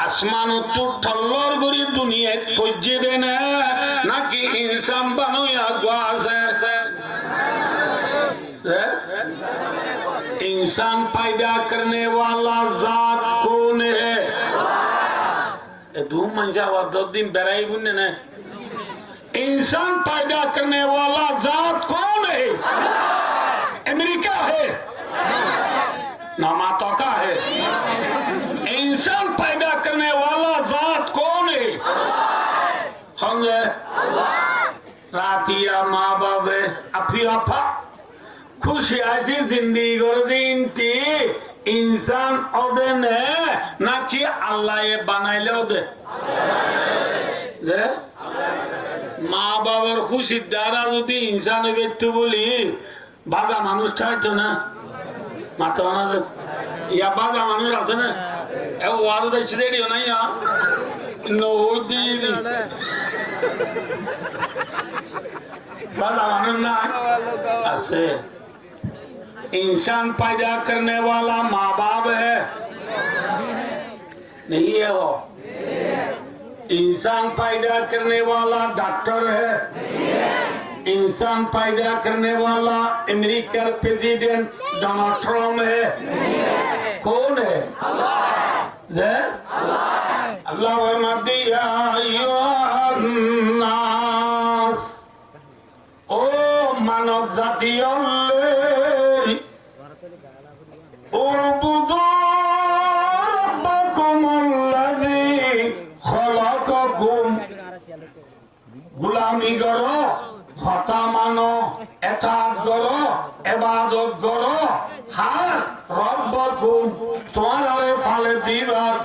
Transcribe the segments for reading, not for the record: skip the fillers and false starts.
আসমান উত্তর ঠল্লর করি দুনিয়া পৌঁছে দে না নাকি ইনসান বানুয়া আছে इंसान पैदा करने वाला जात कौन है दो मंजा दो दिन बेराई बुने ने इंसान पैदा करने वाला जात कौन है अमेरिका है नामाता का है इंसान पैदा करने वाला जात कौन है हम रातिया माँ बाप है अफी अफा खुशी आशी जिंदगी कर दिनती इंसान ओदे ने ना कि अल्लाह ये बनाइले ओदे माँ बाबर खुशी द्वारा যদি इंसान व्यक्ति बोली बागा मानुष ठाइतो ना माता ना या बागा मानुष আছে না এ ওয়াজ দেশে দিও না ইয়া নদী बागा मानुষ না আছে इंसान पैदा करने वाला माँ बाप है नहीं है वो इंसान पैदा करने वाला डॉक्टर है इंसान पैदा करने वाला अमेरिका प्रेसिडेंट डोनाल्ड ट्रम्प है कौन है अल्लाह ओ मानव जाति गुलामी करो हता मानो एतात करो इबादत करो हर रब्बकुम तुम्हारे फाले दीवार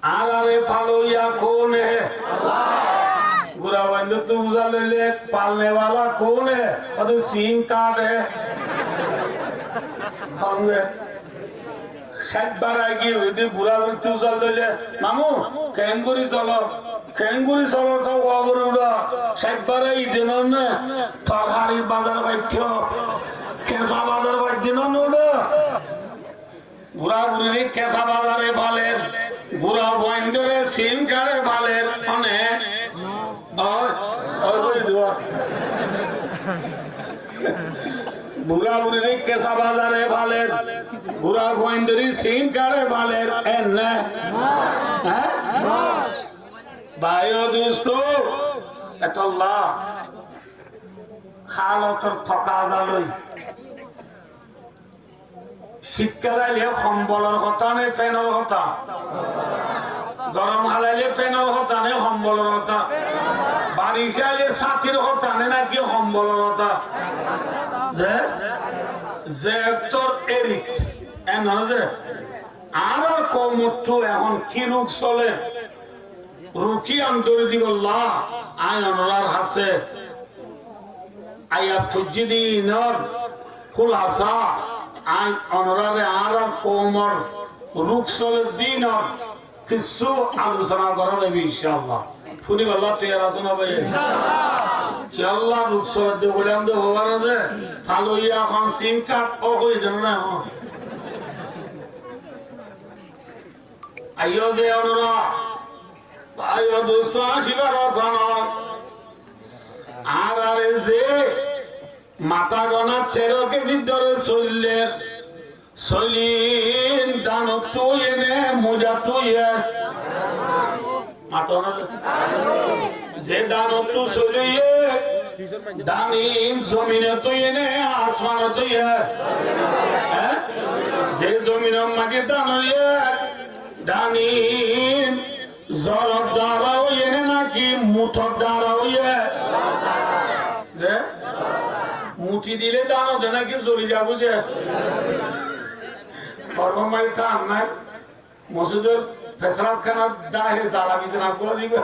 आलारे फालो या कौन है बुरा बंद तू ले पालने वाला कौन है और सीन कार्ड है हमने सात बार आएगी वैसे बुरा बंद तू ले मामू कैंगुरी चलो तो वाबर उड़ा सात बार आई दिनों ने तरकारी बाजार बैठो कैसा बाजार बैठ दिनों ने उड़ा बुरा बुरी ने कैसा बाजार है बालेर बुरा वाइंडरे सीन करे बालेर अने और कोई दुआ बुरा बुरी ने कैसा बाजार है बालेर बुरा वाइंडरी सीन करे बालेर एन्ने हैं भाइयों दोस्तों अल्लाह हालतर थका जालई शीतकाल आइले कम्बलर कथा ने फैनर कथा गरम काल आइले फैनर कथा ने कम्बलर कथा बारिश आइले छातिर कथा ने नाकि कम्बलर कथा जे তোর এরিক এনরে আর কমটু এখন কি রোগ চলে রুকি অন্তরে দিবল্লাহ আই অনরার হাসে আয়া ফুজিদিনর খুলাসা আই অনরারে আর কোমর রুক চলে দিনর কিছু আলোচনা করা যাবে ইনশাআল্লাহ শুনি আল্লাহ তৈরি আলোচনা হবে ইনশাআল্লাহ রুক চলে দে বলে আমরা হওয়ার দে ভালো ইয়া এখন সিম কার্ড ও কই দেন না আইও যে অনরা আইও দোস্ত আসিবার কথা আর আরে যে মাথা গনা 13 কেজি ধরে চললে চলিন দান তুই এনে মোজা তুই মাথা যে দান তু চলিয়ে দানি জমিনে তুই এনে আসমান তুই যে জমিনে মাটি দান দানি জলর দ্বারা এনে নাকি মুঠর দ্বারা মুঠি দিলে দানো দে নাকি জ্বলি যাবো যে মসজিদের ফেসরাত খানার দাঁড়িয়ে দাঁড়া বিছানা করে দিবে